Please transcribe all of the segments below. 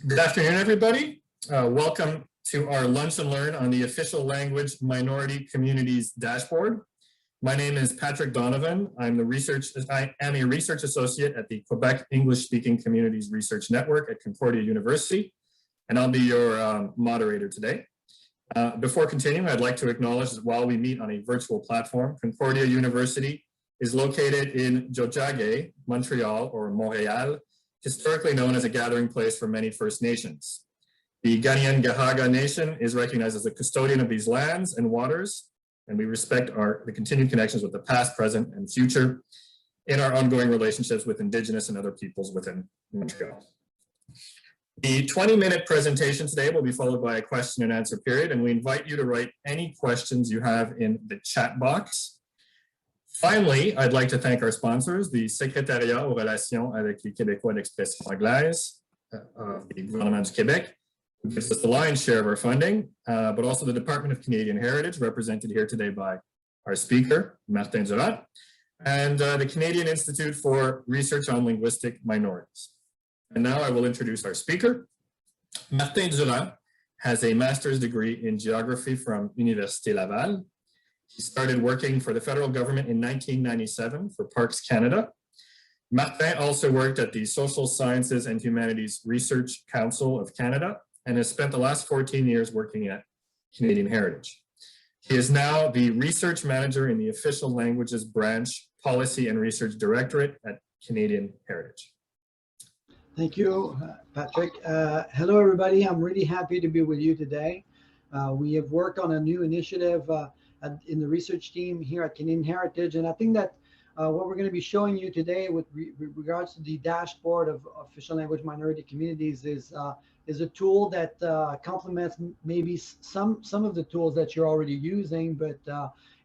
Good afternoon, everybody. Welcome to our Lunch and Learn on the Official Language Minority Communities Dashboard. My name is Patrick Donovan. I am a research associate at the Quebec English-speaking Communities Research Network at Concordia University, and I'll be your moderator today. Before continuing, I'd like to acknowledge that while we meet on a virtual platform, Concordia University is located in Tiohtià:ke, Montreal, or Montréal, historically known as a gathering place for many First Nations. The Kanien'kehá:ka Nation is recognized as the custodian of these lands and waters, and we respect the continued connections with the past, present, and future in our ongoing relationships with Indigenous and other peoples within Montreal. The 20-minute presentation today will be followed by a question and answer period, and we invite you to write any questions you have in the chat box. Finally, I'd like to thank our sponsors, the Secretariat aux relations avec les Québécois d'expression anglaise of the Gouvernement du Québec, who gives us the lion's share of our funding, but also the Department of Canadian Heritage, represented here today by our speaker, Martin Durand, and the Canadian Institute for Research on Linguistic Minorities. And now I will introduce our speaker. Martin Durand has a master's degree in geography from Université Laval. He started working for the federal government in 1997 for Parks Canada. Martin also worked at the Social Sciences and Humanities Research Council of Canada and has spent the last 14 years working at Canadian Heritage. He is now the research manager in the Official Languages Branch Policy and Research Directorate at Canadian Heritage. Thank you, Patrick. Hello, everybody. I'm really happy to be with you today. We have worked on a new initiative in the research team here at Canadian Heritage, and I think that what we're going to be showing you today with regards to the dashboard of official language minority communities is a tool that complements maybe some of the tools that you're already using, but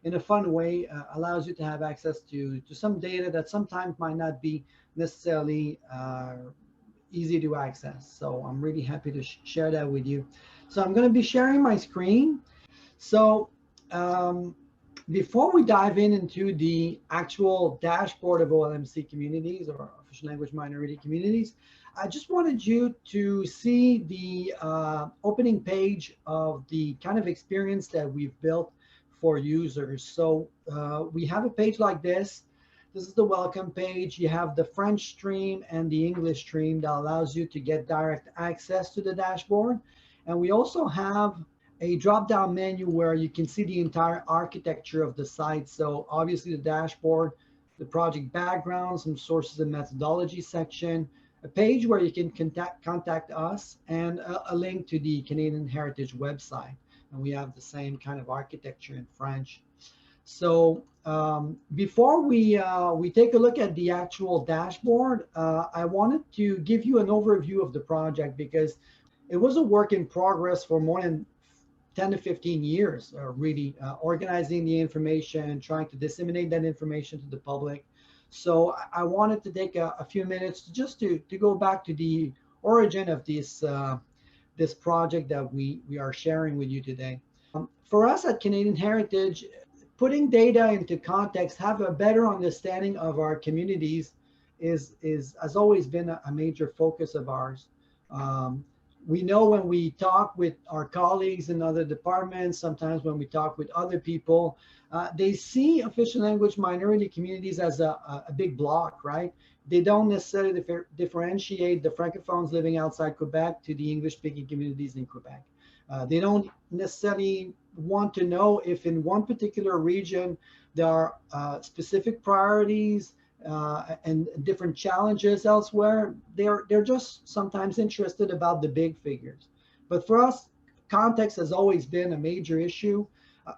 in a fun way allows you to have access to some data that sometimes might not be necessarily easy to access. So I'm really happy to share that with you. So I'm going to be sharing my screen. So before we dive into the actual dashboard of OLMC communities or official language minority communities, I just wanted you to see the opening page of the kind of experience that we've built for users. So we have a page like this. This is the welcome page. You have the French stream and the English stream that allows you to get direct access to the dashboard. And we also have a drop-down menu where you can see the entire architecture of the site. So obviously the dashboard, the project background, some sources and methodology section, a page where you can contact us, and a link to the Canadian Heritage website. And we have the same kind of architecture in French. So before we take a look at the actual dashboard, I wanted to give you an overview of the project because it was a work in progress for more than 10 to 15 years, really organizing the information, trying to disseminate that information to the public. So I wanted to take a few minutes just to go back to the origin of this this project that we are sharing with you today. For us at Canadian Heritage, putting data into context, have a better understanding of our communities has always been a major focus of ours. We know when we talk with our colleagues in other departments, sometimes when we talk with other people, they see official language minority communities as a big block, right? They don't necessarily differentiate the Francophones living outside Quebec to the English-speaking communities in Quebec. They don't necessarily want to know if in one particular region there are specific priorities and different challenges elsewhere. They're just sometimes interested about the big figures. But for us, context has always been a major issue,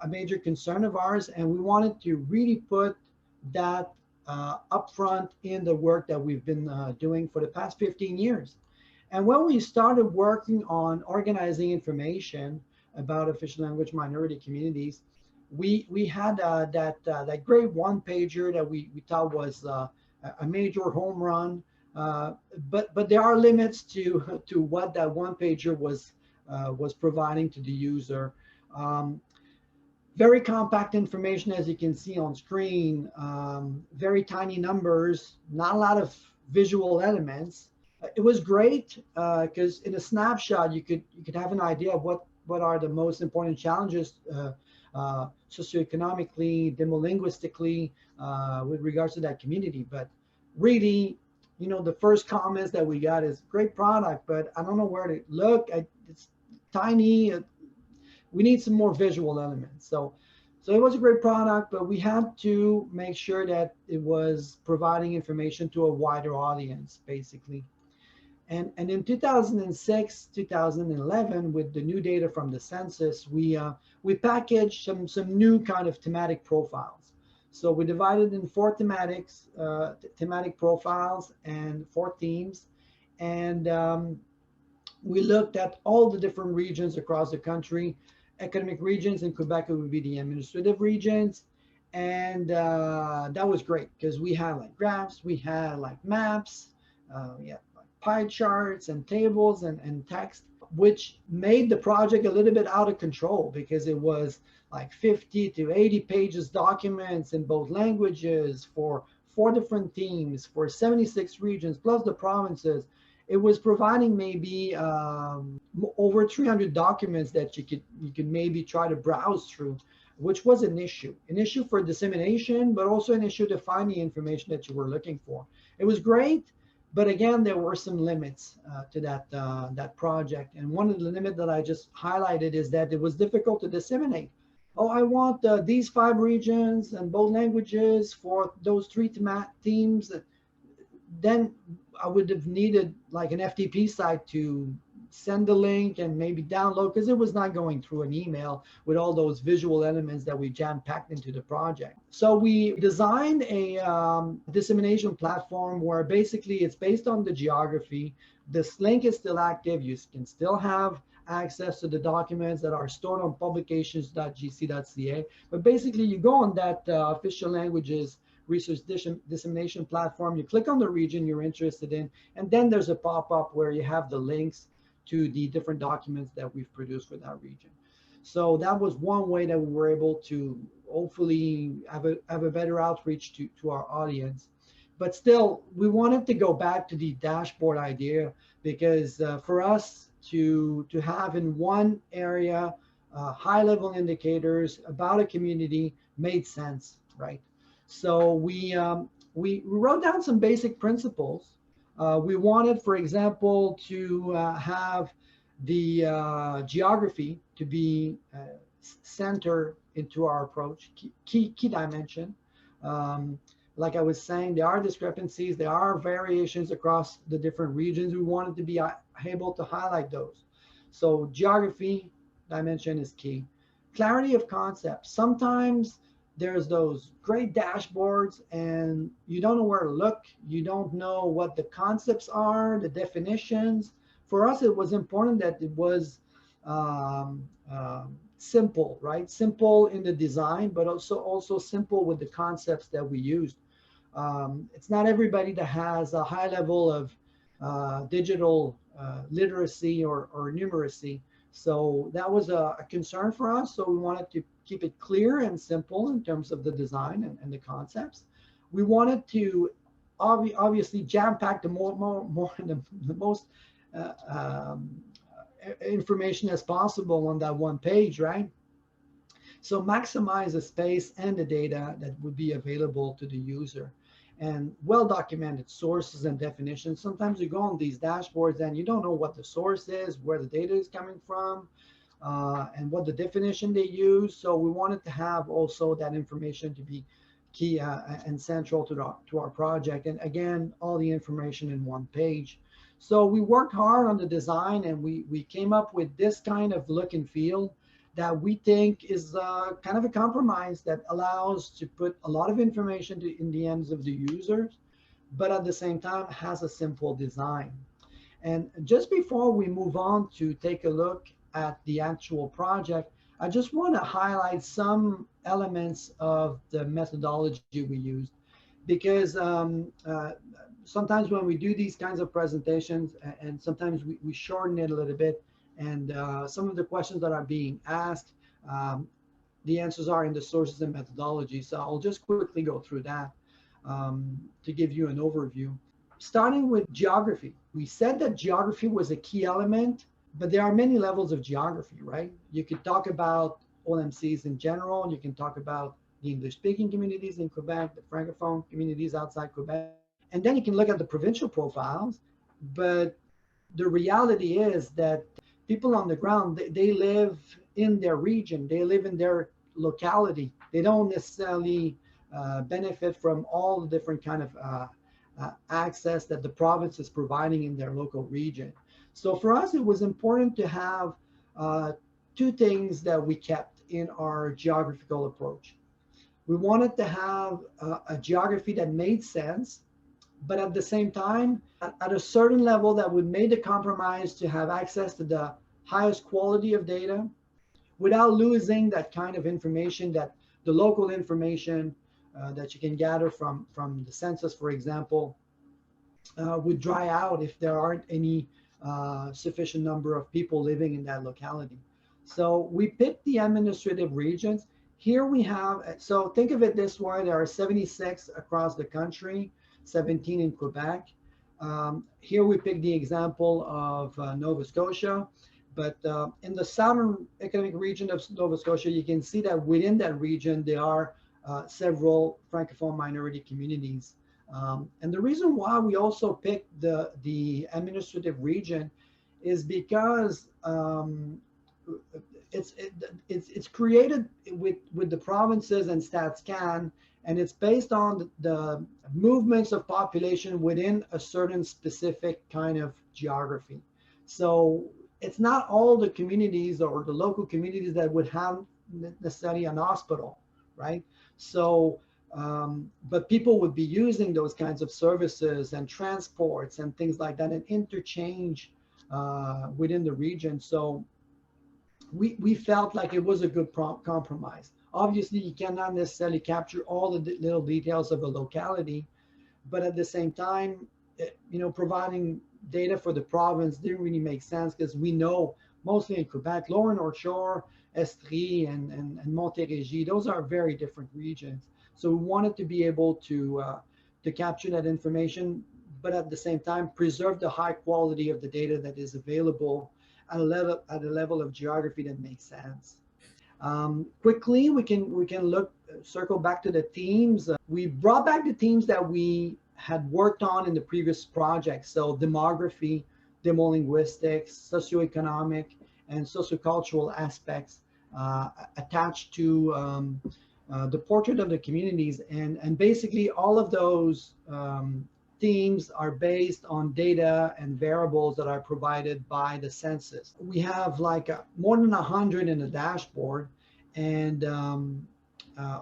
a major concern of ours, and we wanted to really put that upfront in the work that we've been doing for the past 15 years. And when we started working on organizing information about official language minority communities, we had that great one-pager that we thought was a major home run, but there are limits to what that one-pager was providing to the user. Very compact information, as you can see on screen, very tiny numbers, not a lot of visual elements, It was great because in a snapshot, you could have an idea of what are the most important challenges socioeconomically, demolinguistically, with regards to that community. But really, the first comments that we got is great product, but I don't know where to look. It's tiny. We need some more visual elements. So it was a great product, but we had to make sure that it was providing information to a wider audience, basically. And in 2006, 2011, with the new data from the census, we packaged some new kind of thematic profiles. So we divided in four thematic profiles and four themes. And we looked at all the different regions across the country. Economic regions in Quebec would be the administrative regions. And that was great because we had like graphs, we had like maps, we had like pie charts and tables and text, which made the project a little bit out of control because it was like 50 to 80 pages documents in both languages for 4 different themes for 76 regions plus the provinces. It was providing maybe over 300 documents that you could maybe try to browse through, which was an issue for dissemination, but also an issue to find the information that you were looking for. It was great, but again, there were some limits to that project. And one of the limits that I just highlighted is that it was difficult to disseminate. Oh, I want these 5 regions and both languages for those 3 themes. Then I would have needed like an FTP site to send the link and maybe download, because it was not going through an email with all those visual elements that we jam-packed into the project. So we designed a dissemination platform where basically it's based on the geography. This link is still active. You can still have access to the documents that are stored on publications.gc.ca. But basically you go on that official languages research dissemination platform, you click on the region you're interested in, and then there's a pop-up where you have the links to the different documents that we've produced for that region. So that was one way that we were able to hopefully have a better outreach to our audience. But still, we wanted to go back to the dashboard idea because for us to have in one area high-level indicators about a community made sense, right? So we wrote down some basic principles. We wanted, for example, to have the geography to be center into our approach, key dimension. Like I was saying, there are discrepancies, there are variations across the different regions. We wanted to be able to highlight those. So geography dimension is key. Clarity of concept. Sometimes there's those great dashboards and you don't know where to look. You don't know what the concepts are, the definitions. For us, it was important that it was simple, right? Simple in the design, but also simple with the concepts that we used. It's not everybody that has a high level of digital literacy or numeracy. So that was a concern for us. So we wanted to keep it clear and simple in terms of the design and the concepts. We wanted to obviously jam-pack the most information as possible on that one page, right? So maximize the space and the data that would be available to the user. And well-documented sources and definitions. Sometimes you go on these dashboards and you don't know what the source is, where the data is coming from, and what the definition they use. So we wanted to have also that information to be key and central to our project. And again, all the information in one page. So we worked hard on the design and we came up with this kind of look and feel that we think is kind of a compromise that allows to put a lot of information in the hands of the users, but at the same time has a simple design. And just before we move on to take a look at the actual project, I just want to highlight some elements of the methodology we used, because sometimes when we do these kinds of presentations, and sometimes we shorten it a little bit, and some of the questions that are being asked, the answers are in the sources and methodology. So I'll just quickly go through that to give you an overview. starting with geography. We said that geography was a key element, but there are many levels of geography, right? You could talk about OLMCs in general. You can talk about the English-speaking communities in Quebec, the Francophone communities outside Quebec. And then you can look at the provincial profiles. But the reality is that people on the ground, they live in their region. They live in their locality. They don't necessarily benefit from all the different kind of access that the province is providing in their local region. So for us, it was important to have two things that we kept in our geographical approach. We wanted to have a geography that made sense, but at the same time, at a certain level that would make the compromise to have access to the highest quality of data without losing that kind of information, that the local information that you can gather from the census, for example, would dry out if there aren't any sufficient number of people living in that locality. So we picked the administrative regions. Here we have, so think of it this way, there are 76 across the country, 17 in Quebec. Here we pick the example of Nova Scotia, but in the southern economic region of Nova Scotia, you can see that within that region, there are several Francophone minority communities. And the reason why we also picked the administrative region is because it's created with the provinces and StatsCan, and it's based on the movements of population within a certain specific kind of geography. So it's not all the communities or the local communities that would have necessarily an hospital, right? So, but people would be using those kinds of services and transports and things like that and interchange within the region. So we felt like it was a good compromise. Obviously, you cannot necessarily capture all the little details of a locality, but at the same time, providing data for the province didn't really make sense because we know mostly in Quebec, Lower North Shore, Estrie, and Montérégie, those are very different regions. So we wanted to be able to capture that information, but at the same time, preserve the high quality of the data that is available at a level of geography that makes sense. Quickly, we can circle back to the themes. We brought back the themes that we had worked on in the previous project. So demography, demolinguistics, socioeconomic, and sociocultural aspects attached to the portrait of the communities. And basically all of those themes are based on data and variables that are provided by the census. We have like more than 100 in the dashboard, and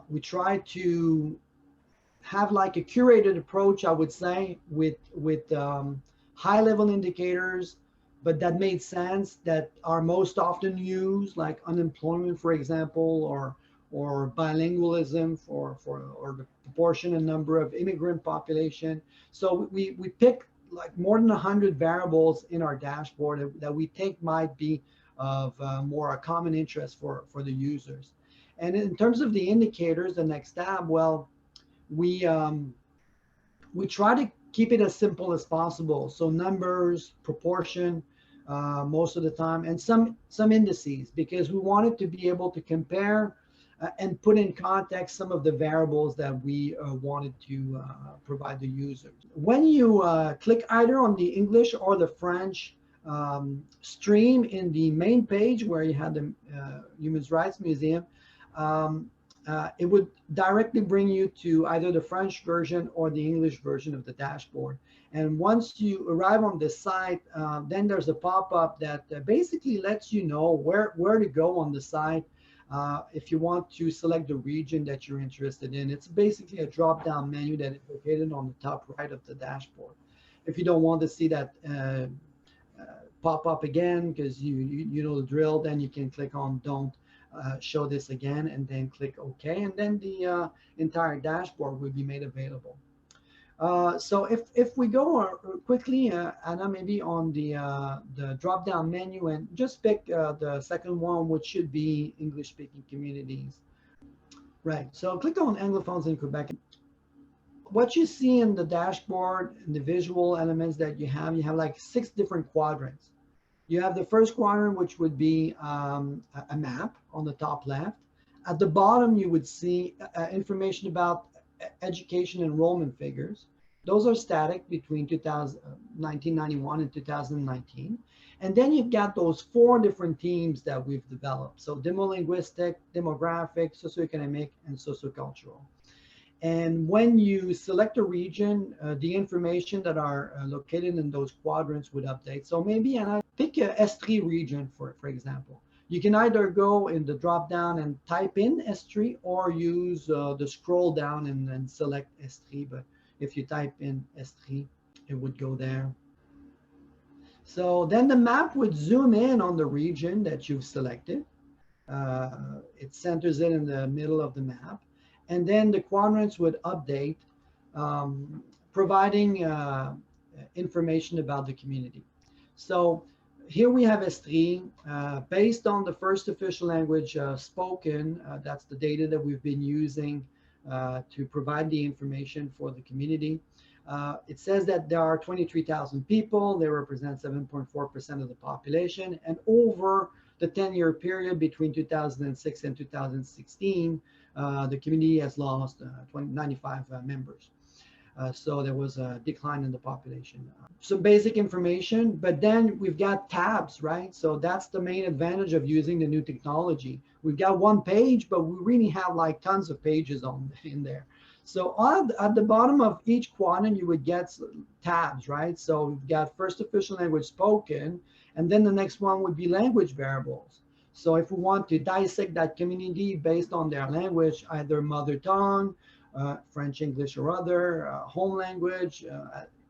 we try to have like a curated approach, I would say, with high level indicators, but that made sense, that are most often used, like unemployment, for example, or bilingualism or the proportion and number of immigrant population. So we picked like more than 100 variables in our dashboard that we think might be of more a common interest for the users. And in terms of the indicators, the next tab, well, we try to keep it as simple as possible. So numbers, proportion, most of the time, and some indices, because we wanted to be able to compare and put in context some of the variables that we wanted to provide the user. When you click either on the English or the French stream in the main page where you had the Human Rights Museum, it would directly bring you to either the French version or the English version of the dashboard. And once you arrive on this site, then there's a pop-up that basically lets you know where to go on the site if you want to select the region that you're interested in. It's basically a drop-down menu that is located on the top right of the dashboard. If you don't want to see that pop up again, because you know the drill, then you can click on don't show this again, and then click OK, and then the entire dashboard will be made available. So if we go quickly, Anna, maybe on the drop-down menu, and just pick the second one, which should be English-speaking communities. Right. So click on Anglophones in Quebec. what you see in the dashboard, in the visual elements that you have like 6 different quadrants. You have the first quadrant, which would be a map on the top left. At the bottom, you would see information about education enrollment figures. Those are static between 1991 and 2019. And then you've got those 4 different teams that we've developed. So demolinguistic, demographic, socioeconomic, and sociocultural. And when you select a region, the information that are located in those quadrants would update. So maybe, and I pick a S3 region, for example. You can either go in the drop down and type in S3 or use the scroll down and then select S3. But if you type in S3, it would go there. So then the map would zoom in on the region that you've selected. It centers it in the middle of the map. And then the quadrants would update, providing information about the community. So here we have S3, based on the first official language spoken. That's the data that we've been using to provide the information for the community. It says that there are 23,000 people. They represent 7.4% of the population. And over the 10-year period between 2006 and 2016, the community has lost 95 members. So there was a decline in the population. Some basic information, but then we've got tabs, right? So that's the main advantage of using the new technology. We've got one page, but we really have like tons of pages in there. So at the bottom of each quadrant, you would get tabs, right? So we've got first official language spoken, and then the next one would be language variables. So if we want to dissect that community based on their language, either mother tongue, French, English, or other, home language,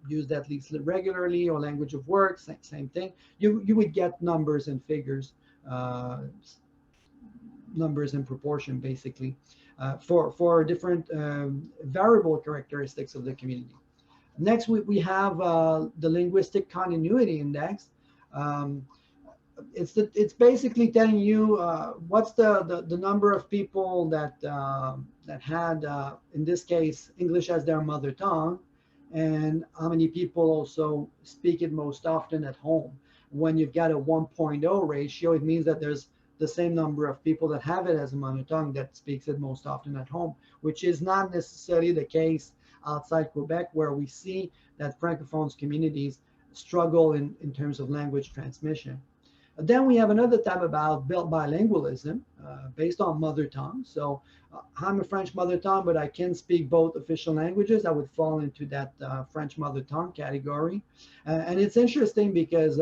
used at least regularly, or language of work, same thing, you would get numbers and figures, numbers in proportion, basically, for different variable characteristics of the community. Next, we have the linguistic continuity index. It's basically telling you what's the number of people that had, in this case, English as their mother tongue, and how many people also speak it most often at home. When you've got a 1.0 ratio, it means that there's the same number of people that have it as a mother tongue that speaks it most often at home, which is not necessarily the case outside Quebec, where we see that Francophones communities struggle in terms of language transmission. Then we have another tab about bilingualism based on mother tongue. So I'm a French mother tongue, but I can speak both official languages. I would fall into that French mother tongue category. And it's interesting because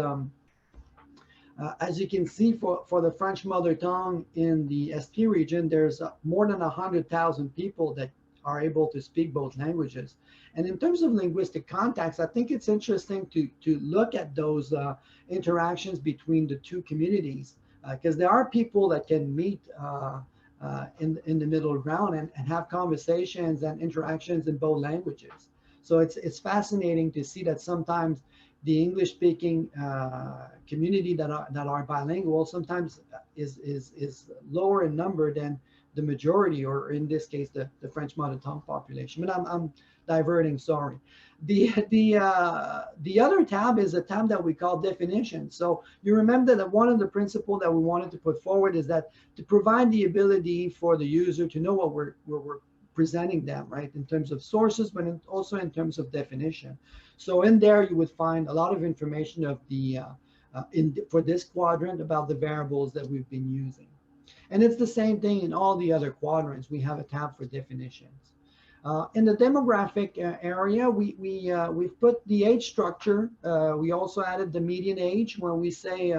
as you can see, for the French mother tongue in the SP region, there's more than 100,000 people that are able to speak both languages. And in terms of linguistic contacts, I think it's interesting to look at those interactions between the two communities, because there are people that can meet in the middle ground and have conversations and interactions in both languages. So it's fascinating to see that sometimes the English-speaking community that are bilingual sometimes is lower in number than the majority, or in this case, the French mother tongue population. But I'm diverting, sorry. The other tab is a tab that we call definition. So you remember that one of the principles that we wanted to put forward is that to provide the ability for the user to know what we're presenting them, right, in terms of sources, but also in terms of definition. So in there, you would find a lot of information of the for this quadrant about the variables that we've been using. And it's the same thing in all the other quadrants. We have a tab for definitions. In the demographic area, we've put the age structure. We also added the median age. When we say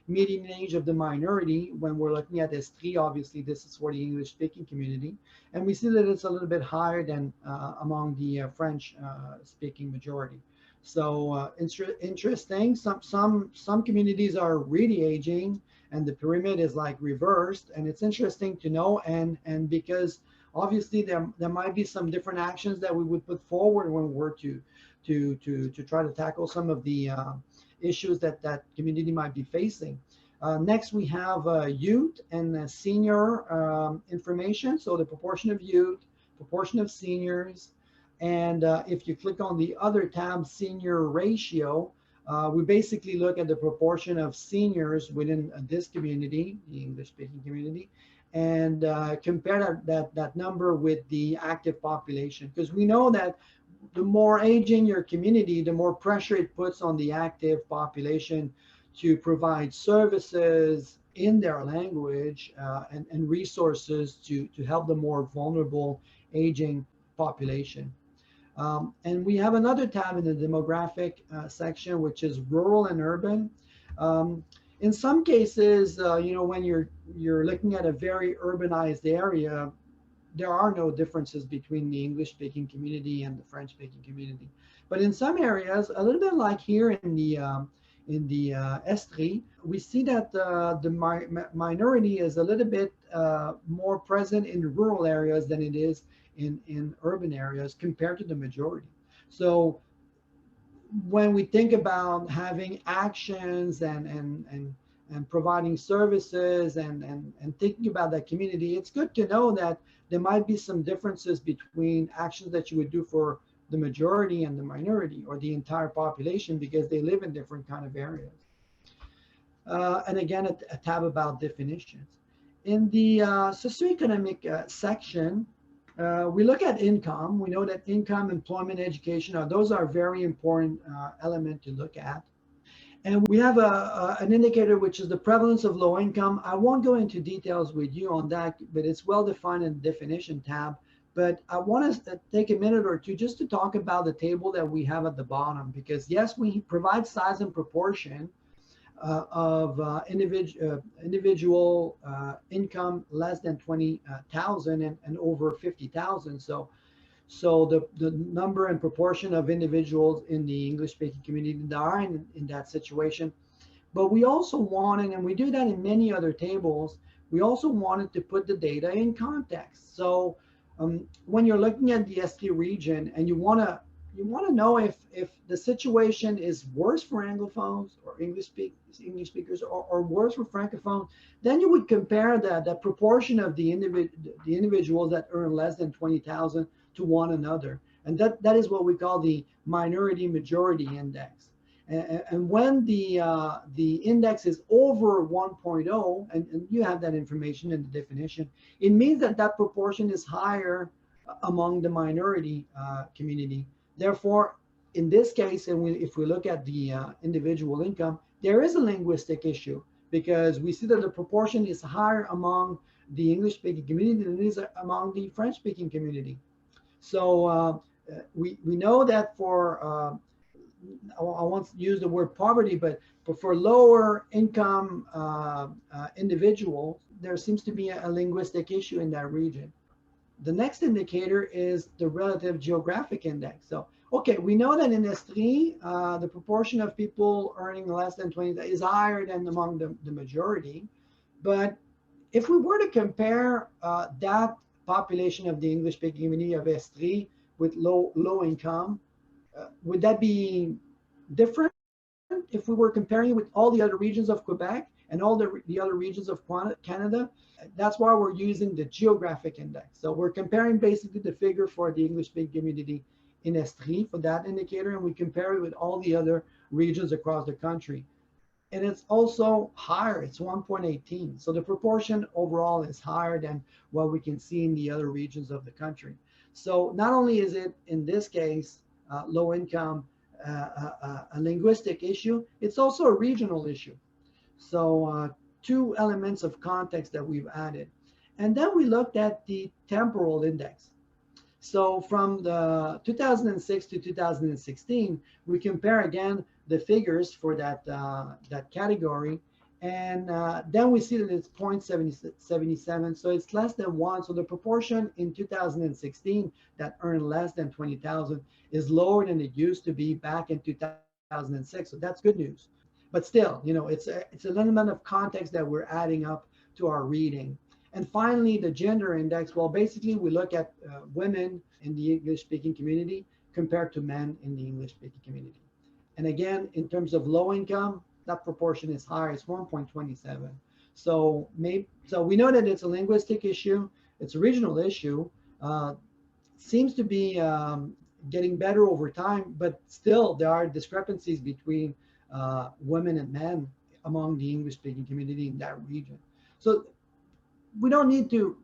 median age of the minority, when we're looking at S3, obviously this is for the English-speaking community. And we see that it's a little bit higher than among the French-speaking majority. So interesting. Some communities are really aging, and the pyramid is like reversed, and it's interesting to know. And because obviously there might be some different actions that we would put forward when we're to try to tackle some of the issues that community might be facing. Next, we have youth and senior information. So the proportion of youth, proportion of seniors, And if you click on the other tab, senior ratio, we basically look at the proportion of seniors within this community, the English-speaking community, and compare that number with the active population. Because we know that the more aging your community, the more pressure it puts on the active population to provide services in their language and resources to help the more vulnerable aging population. And we have another tab in the demographic section, which is rural and urban. In some cases, when you're looking at a very urbanized area, there are no differences between the English-speaking community and the French-speaking community. But in some areas, a little bit like here in the Estrie, we see that the minority is a little bit more present in rural areas than it is in urban areas compared to the majority. So when we think about having actions and providing services and thinking about that community, it's good to know that there might be some differences between actions that you would do for the majority and the minority or the entire population because they live in different kind of areas. And again, a tab about definitions. In the socioeconomic section, we look at income. We know that income, employment, education, those are very important element to look at. And we have an indicator, which is the prevalence of low income. I won't go into details with you on that, but it's well defined in the definition tab. But I want us to take a minute or two just to talk about the table that we have at the bottom, because yes, we provide size and proportion of individual income less than 20,000 and over 50,000. So the number and proportion of individuals in the English-speaking community that are in that situation. But we also wanted, and we do that in many other tables, we also wanted to put the data in context. So when you're looking at the ST region and you want to know if the situation is worse for Anglophones or English speakers or worse for Francophones, then you would compare the proportion of the individuals that earn less than 20,000 to one another. And that is what we call the minority majority index. And when the index is over 1.0, and you have that information in the definition, it means that that proportion is higher among the minority community. Therefore, in this case, and if we look at the individual income, there is a linguistic issue because we see that the proportion is higher among the English-speaking community than it is among the French-speaking community. So we know that for, I won't use the word poverty, but for lower income individuals, there seems to be a linguistic issue in that region. The next indicator is the relative geographic index. So, okay, we know that in Estrie, the proportion of people earning less than 20 is higher than among the majority. But if we were to compare that population of the English-speaking community of Estrie with low income, would that be different if we were comparing with all the other regions of Quebec and all the other regions of Canada? That's why we're using the geographic index. So we're comparing basically the figure for the English-speaking community in Estrie for that indicator, and we compare it with all the other regions across the country. And it's also higher, it's 1.18. So the proportion overall is higher than what we can see in the other regions of the country. So not only is it, in this case, low income, a linguistic issue, it's also a regional issue. So two elements of context that we've added. And then we looked at the temporal index. So from the 2006 to 2016, we compare again the figures for that category, and then we see that it's 0.77, so it's less than 1. So the proportion in 2016 that earned less than 20,000 is lower than it used to be back in 2006. So that's good news. But still, it's an element of context that we're adding up to our reading. And finally, the gender index. Well, basically, we look at women in the English-speaking community compared to men in the English-speaking community. And again, in terms of low income, that proportion is higher. It's 1.27. So we know that it's a linguistic issue. It's a regional issue. Seems to be getting better over time, but still there are discrepancies between women and men among the English-speaking community in that region. So we don't need to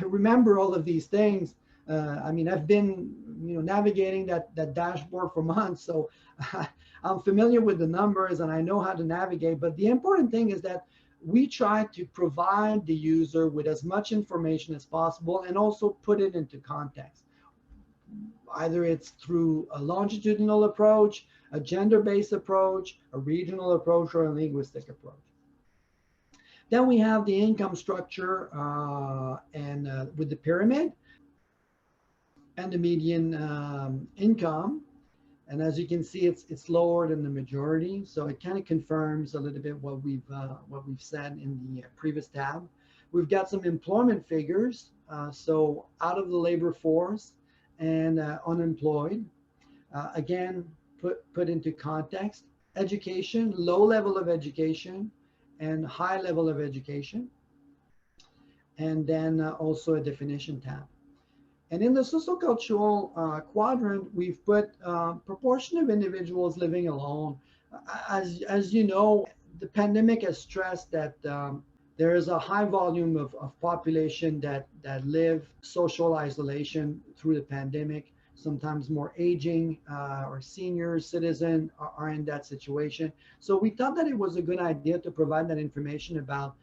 remember all of these things. I mean, I've been, navigating that dashboard for months, so I'm familiar with the numbers and I know how to navigate. But the important thing is that we try to provide the user with as much information as possible and also put it into context. Either it's through a longitudinal approach, a gender-based approach, a regional approach, or a linguistic approach. Then we have the income structure and with the pyramid and the median income. And as you can see, it's lower than the majority. So it kind of confirms a little bit what we've said in the previous tab. We've got some employment figures. So out of the labor force and unemployed, again, put into context, education, low level of education and high level of education. And then also a definition tab. And in the sociocultural quadrant, we've put proportion of individuals living alone. As you know, the pandemic has stressed that there is a high volume of population that live social isolation through the pandemic. Sometimes more aging or senior citizens are in that situation. So we thought that it was a good idea to provide that information about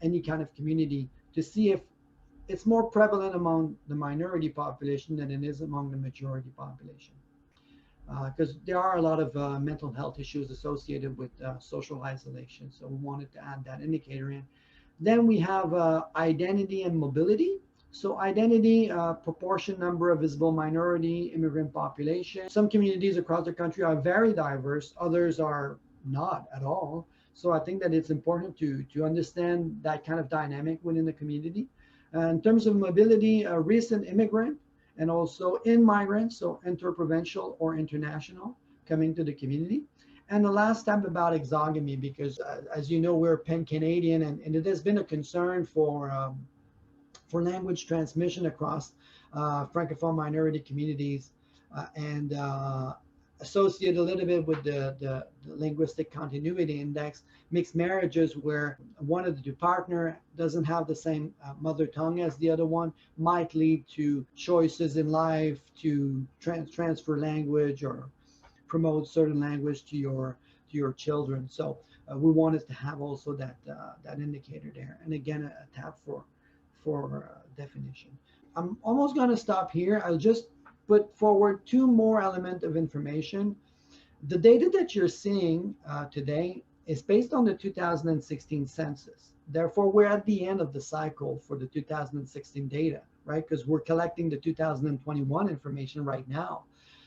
any kind of community to see if it's more prevalent among the minority population than it is among the majority population. Because there are a lot of mental health issues associated with social isolation. So we wanted to add that indicator in. Then we have identity and mobility. So identity, proportion number of visible minority immigrant population. Some communities across the country are very diverse, others are not at all. So I think that it's important to understand that kind of dynamic within the community. In terms of mobility, a recent immigrant and also in-migrants, so interprovincial or international, coming to the community. And the last tab about exogamy, because as you know, we're pan-Canadian and it has been a concern for language transmission across Francophone minority communities and associated a little bit with the linguistic continuity index, mixed marriages where one of the two partners doesn't have the same mother tongue as the other one might lead to choices in life to transfer language or promote certain language to your children. So we wanted to have also that indicator there. And again, a tab for definition. I'm almost going to stop here. I'll just put forward two more elements of information. The data that you're seeing today is based on the 2016 census. Therefore, we're at the end of the cycle for the 2016 data, right? Because we're collecting the 2021 information right now.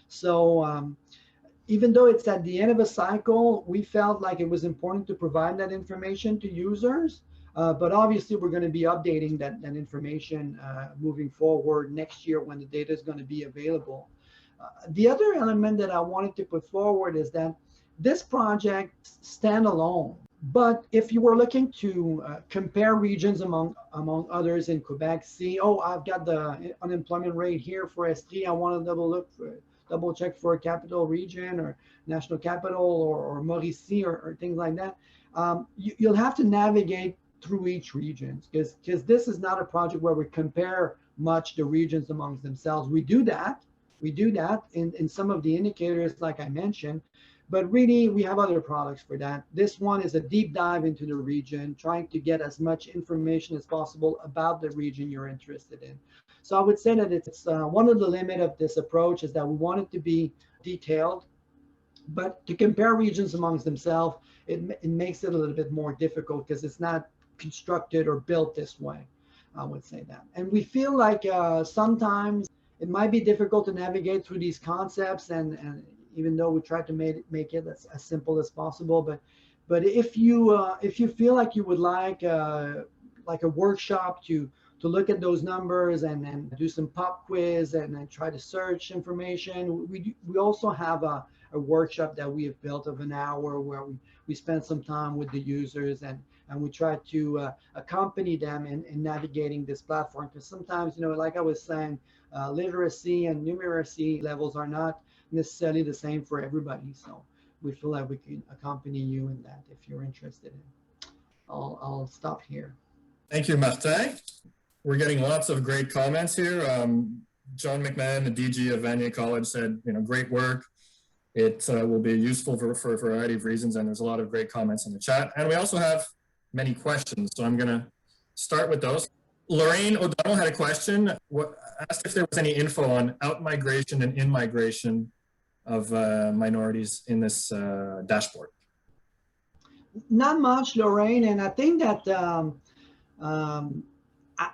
So even though it's at the end of a cycle, we felt like it was important to provide that information to users. But obviously, we're going to be updating that information moving forward next year when the data is going to be available. The other element that I wanted to put forward is that this project stands alone. But if you were looking to compare regions among others in Quebec, see, oh, I've got the unemployment rate here for Estrie. I want to double check for a capital region or national capital or Mauricie or things like that. You'll have to navigate through each region because this is not a project where we compare much the regions amongst themselves. We do that in some of the indicators like I mentioned, but really we have other products for that. This one is a deep dive into the region, trying to get as much information as possible about the region you're interested in. So I would say that it's one of the limits of this approach is that we want it to be detailed, but to compare regions amongst themselves, it makes it a little bit more difficult because it's not constructed or built this way. I would say that. And we feel like sometimes it might be difficult to navigate through these concepts, and even though we try to make it as simple as possible, but if you feel like you would like a workshop to look at those numbers and do some pop quiz and then try to search information, we also have a workshop that we have built of an hour where we spend some time with the users and and we try to accompany them in navigating this platform. Because sometimes, like I was saying, literacy and numeracy levels are not necessarily the same for everybody. So we feel like we can accompany you in that if you're interested in. I'll stop here. Thank you, Martin. We're getting lots of great comments here. John McMahon, the DG of Vanier College, said, great work. It will be useful for a variety of reasons, and there's a lot of great comments in the chat. And we also have many questions, so I'm going to start with those. Lorraine O'Donnell had a question, asked if there was any info on out-migration and in-migration of minorities in this dashboard. Not much, Lorraine, and I think that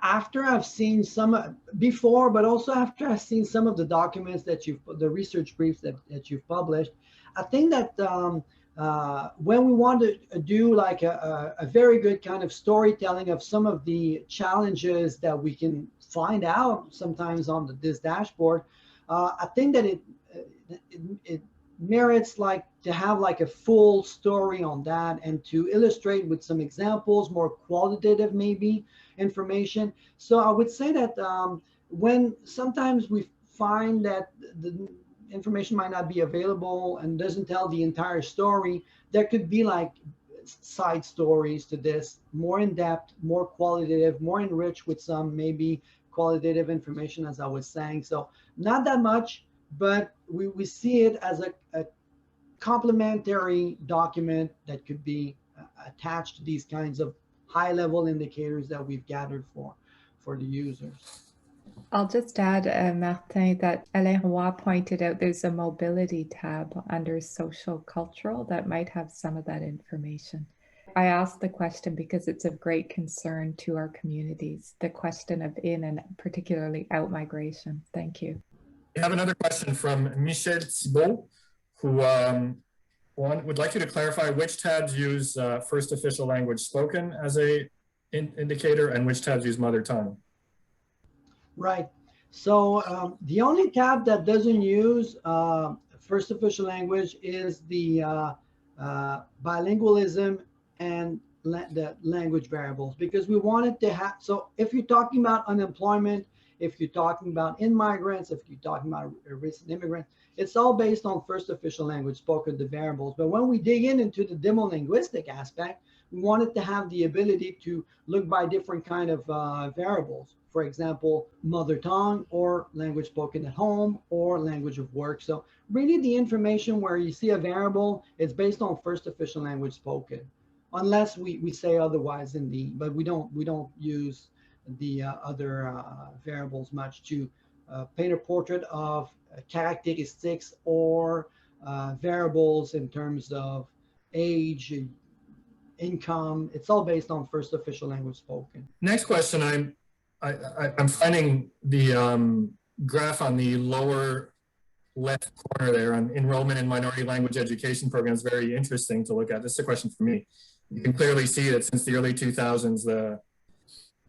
after I've seen some before, but also after I've seen some of the documents that the research briefs that you've published, I think that when we want to do like a very good kind of storytelling of some of the challenges that we can find out sometimes on this dashboard, I think that it merits like to have like a full story on that and to illustrate with some examples, more qualitative maybe information. So I would say that when sometimes we find that the information might not be available and doesn't tell the entire story, there could be like side stories to this, more in depth, more qualitative, more enriched with some maybe qualitative information, as I was saying. So not that much, but we see it as a complementary document that could be attached to these kinds of high-level indicators that we've gathered for the users. I'll just add, Martin, that Alain Roy pointed out there's a mobility tab under social cultural that might have some of that information. I asked the question because it's of great concern to our communities, the question of in and particularly out migration. Thank you. We have another question from Michel Thibault, who would like you to clarify which tabs use first official language spoken as a indicator and which tabs use mother tongue. Right. So the only tab that doesn't use first official language is the bilingualism and the language variables, because we wanted to have, so if you're talking about unemployment, if you're talking about immigrants, if you're talking about recent immigrants, it's all based on first official language spoken, the variables. But when we dig into the demolinguistic aspect, we wanted to have the ability to look by different kind of variables. For example, mother tongue or language spoken at home or language of work. So really the information where you see a variable, it's based on first official language spoken, unless we say otherwise in the, but we don't use the other variables much to paint a portrait of characteristics or variables in terms of age, income. It's all based on first official language spoken. Next question, I'm finding the graph on the lower left corner there on enrollment in minority language education programs very interesting to look at. This is a question for me. You can clearly see that since the early 2000s, the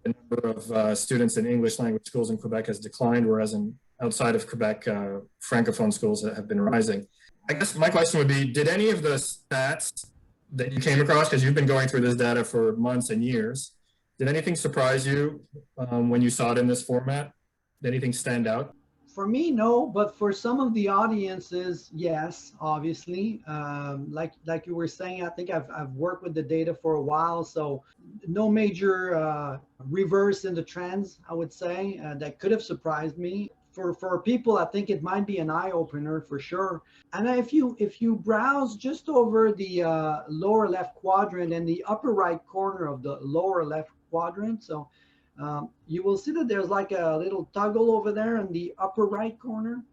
number of students in English language schools in Quebec has declined, whereas outside of Quebec, Francophone schools have been rising. I guess my question would be, did any of the stats that you came across, because you've been going through this data for months and years, did anything surprise you when you saw it in this format? Did anything stand out? For me, no, but for some of the audiences, yes, obviously. Like you were saying, I think I've worked with the data for a while, so no major reverse in the trends, I would say, that could have surprised me. For people, I think it might be an eye-opener for sure. And if you browse just over the lower left quadrant and the upper right corner of the lower left quadrant, so you will see that there's like a little toggle over there in the upper right corner.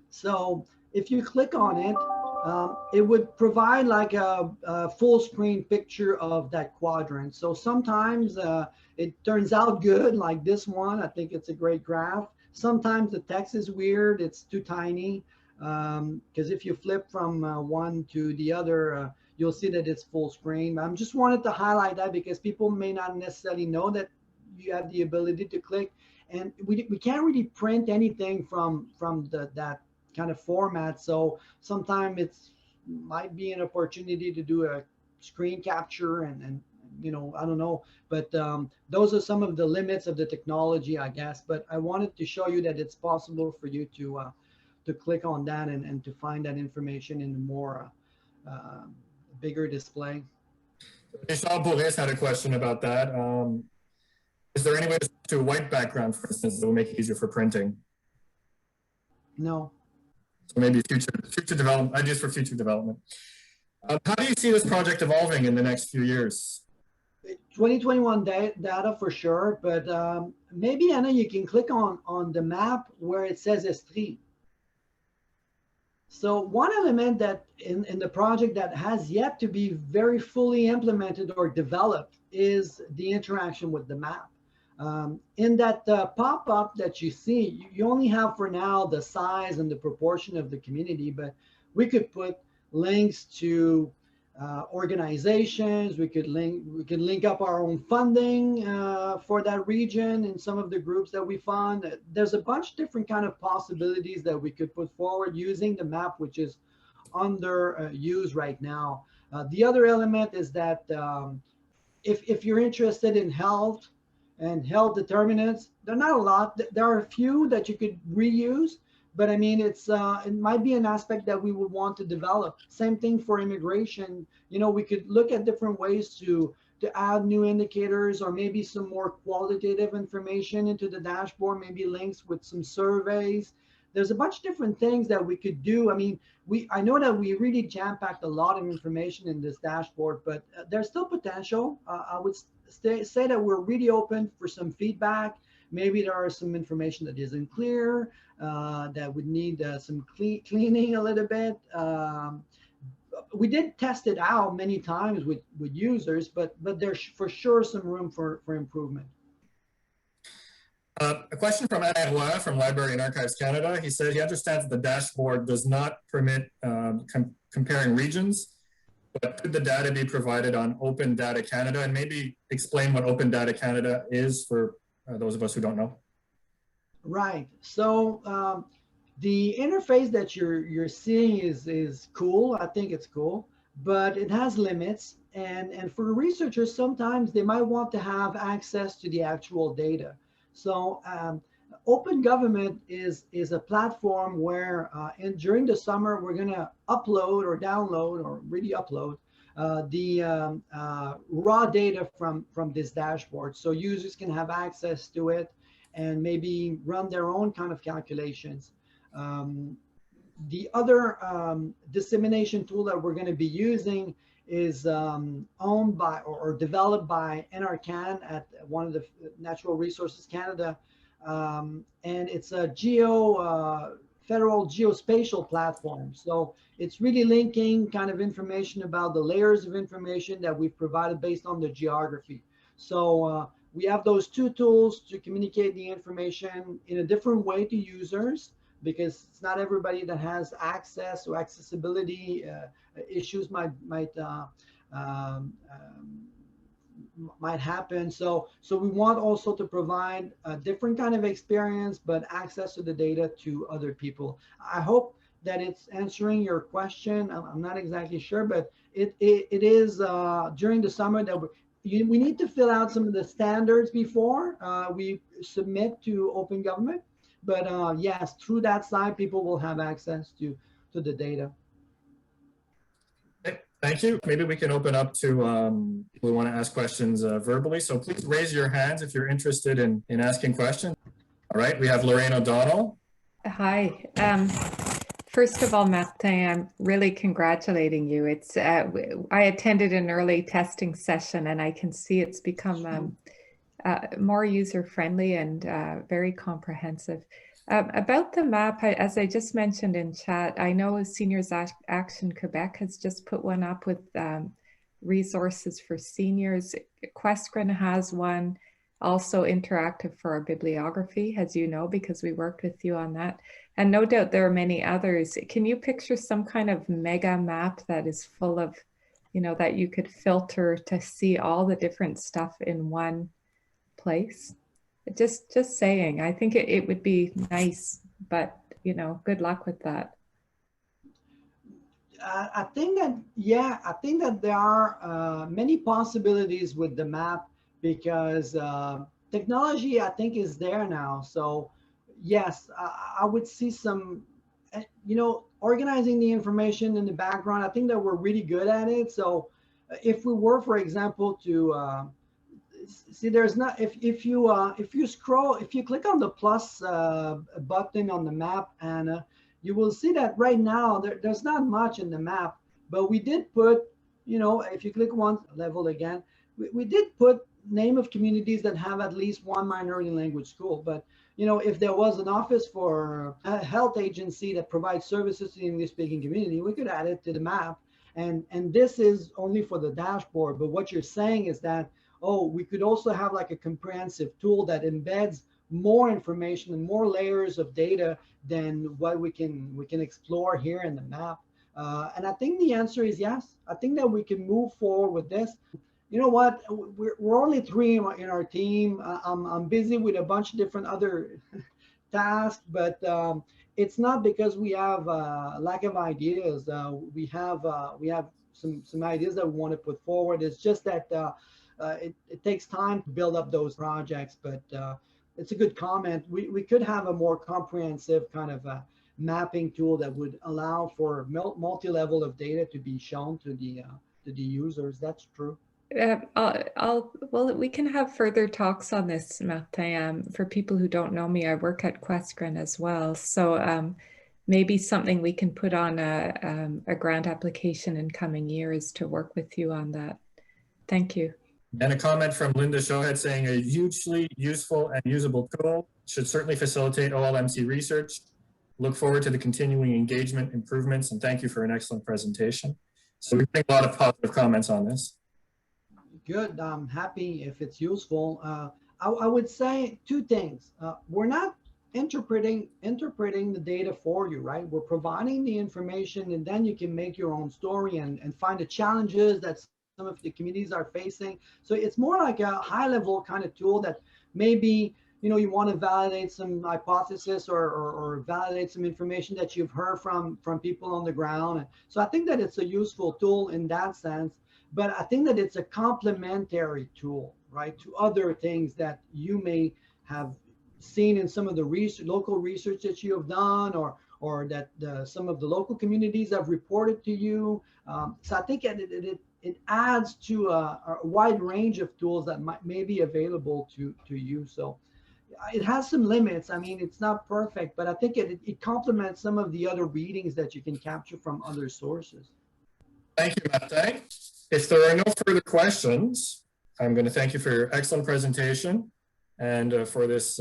So if you click on it, it would provide like a full screen picture of that quadrant. So sometimes it turns out good, like this one. I think it's a great graph. Sometimes the text is weird, it's too tiny, because if you flip from one to the other, you'll see that it's full screen. I just wanted to highlight that because people may not necessarily know that you have the ability to click, and we can't really print anything from that kind of format. So sometimes it's might be an opportunity to do a screen capture and you know, I don't know, but those are some of the limits of the technology, I guess. But I wanted to show you that it's possible for you to click on that and to find that information in a more bigger display. Michelle Bourris had a question about that. Is there any way to switch to a white background, for instance, that will make it easier for printing? No. So maybe future development, ideas for future development. How do you see this project evolving in the next few years? 2021 data for sure, but maybe, Anna, you can click on the map where it says Estrie. So one element that in the project that has yet to be very fully implemented or developed is the interaction with the map. In that pop-up that you see, you only have for now the size and the proportion of the community, but we could put links to organizations. We could link up our own funding for that region in some of the groups that we fund. There's a bunch of different kind of possibilities that we could put forward using the map, which is under use right now. The other element is that if you're interested in health and health determinants, they're not a lot. There are a few that you could reuse, but I mean, it might be an aspect that we would want to develop. Same thing for immigration. You know, we could look at different ways to add new indicators or maybe some more qualitative information into the dashboard, maybe links with some surveys. There's a bunch of different things that we could do. I mean, I know that we really jam-packed a lot of information in this dashboard, but there's still potential. I would say that we're really open for some feedback. Maybe there are some information that isn't clear, that would need some cleaning a little bit. We did test it out many times with users, but there's for sure some room for improvement. A question from Alain Roy from Library and Archives Canada. He said he understands that the dashboard does not permit comparing regions, but could the data be provided on Open Data Canada? And maybe explain what Open Data Canada is for those of us who don't know. Right. So the interface that you're seeing is cool. I think it's cool, but it has limits. And for researchers, sometimes they might want to have access to the actual data. So Open Government is a platform where during the summer, we're going to upload or download or really upload the raw data from this dashboard. So users can have access to it and maybe run their own kind of calculations. The other dissemination tool that we're going to be using is owned by or developed by NRCan at one of the Natural Resources Canada. And it's a federal geospatial platform. So it's really linking kind of information about the layers of information that we've provided based on the geography. So we have those two tools to communicate the information in a different way to users, because it's not everybody that has access or accessibility issues might happen. So we want also to provide a different kind of experience, but access to the data to other people. I hope that it's answering your question. I'm not exactly sure, but it is during the summer that we need to fill out some of the standards before we submit to Open Government. But yes, through that side, people will have access to the data. Thank you. Maybe we can open up to people who want to ask questions verbally. So please raise your hands if you're interested in asking questions. All right, we have Lorraine O'Donnell. Hi. First of all, Martin, I'm really congratulating you. It's I attended an early testing session, and I can see it's become more user-friendly and very comprehensive. About the map, as I just mentioned in chat, I know Seniors Action Quebec has just put one up with resources for seniors. QUESCREN has one, also interactive for our bibliography, as you know, because we worked with you on that. And no doubt there are many others. Can you picture some kind of mega map that is full of, you know, that you could filter to see all the different stuff in one place? Just saying, I think it would be nice, but you know, good luck with that. I think that, yeah, I think that there are many possibilities with the map because technology, I think, is there now. So yes, I would see some, organizing the information in the background. I think that we're really good at it. So if we were, for example, to see, there's not, if you scroll, if you click on the plus button on the map, Anna, you will see that right now there's not much in the map, but we did put, if you click one level again, we did put name of communities that have at least one minority language school. But if there was an office for a health agency that provides services to the English speaking community, we could add it to the map. And this is only for the dashboard. But what you're saying is that, oh, we could also have like a comprehensive tool that embeds more information and more layers of data than what we can explore here in the map. And I think the answer is yes. I think that we can move forward with this. You know what? We're only 3 in our team. I'm busy with a bunch of different other tasks, but it's not because we have lack of ideas. We have some ideas that we want to put forward. It's just that it takes time to build up those projects, but it's a good comment. We could have a more comprehensive kind of mapping tool that would allow for multi-level of data to be shown to the users. That's true. Well, we can have further talks on this, Martin. For people who don't know me, I work at QUESCREN as well. So maybe something we can put on a grant application in coming years to work with you on that. Thank you. And a comment from Linda Showhead saying a hugely useful and usable tool should certainly facilitate OLMC research. Look forward to the continuing engagement improvements, and thank you for an excellent presentation. So we think a lot of positive comments on this. Good. I'm happy if it's useful. I would say 2 things. We're not interpreting the data for you, right? We're providing the information, and then you can make your own story and find the challenges that some of the communities are facing. So it's more like a high-level kind of tool that maybe you want to validate some hypothesis or validate some information that you've heard from people on the ground. So I think that it's a useful tool in that sense. But I think that it's a complementary tool, right, to other things that you may have seen in some of the local research that you have done, or that some of the local communities have reported to you. So I think it adds to a wide range of tools that may be available to you. So it has some limits. I mean, it's not perfect, but I think it complements some of the other readings that you can capture from other sources. Thank you, Martin. If there are no further questions, I'm going to thank you for your excellent presentation and for this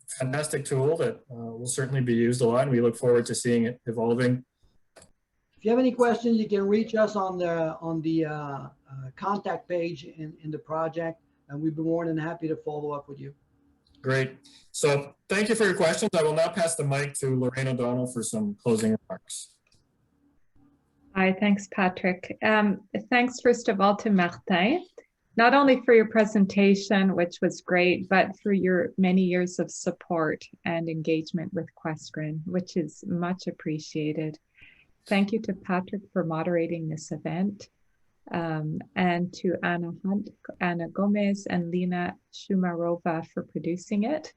fantastic tool that will certainly be used a lot, and we look forward to seeing it evolving. If you have any questions, you can reach us on the contact page in the project, and we'd be more than happy to follow up with you. Great. So thank you for your questions. I will now pass the mic to Lorraine O'Donnell for some closing remarks. Hi, thanks, Patrick. Thanks, first of all, to Martin, not only for your presentation, which was great, but for your many years of support and engagement with QUESCREN, which is much appreciated. Thank you to Patrick for moderating this event, and to Anna Hunt, Anna Gomez, and Lena Shumarova for producing it.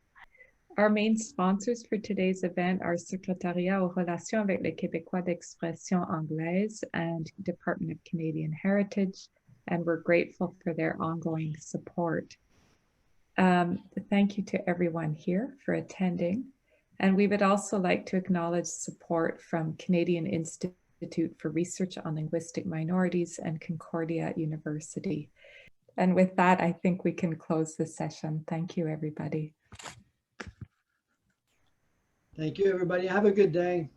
Our main sponsors for today's event are Secretariat aux relations avec les Québécois d'expression anglaise and Department of Canadian Heritage, and we're grateful for their ongoing support. Thank you to everyone here for attending. And we would also like to acknowledge support from Canadian Institute for Research on Linguistic Minorities and Concordia University. And with that, I think we can close the session. Thank you, everybody. Thank you, everybody. Have a good day.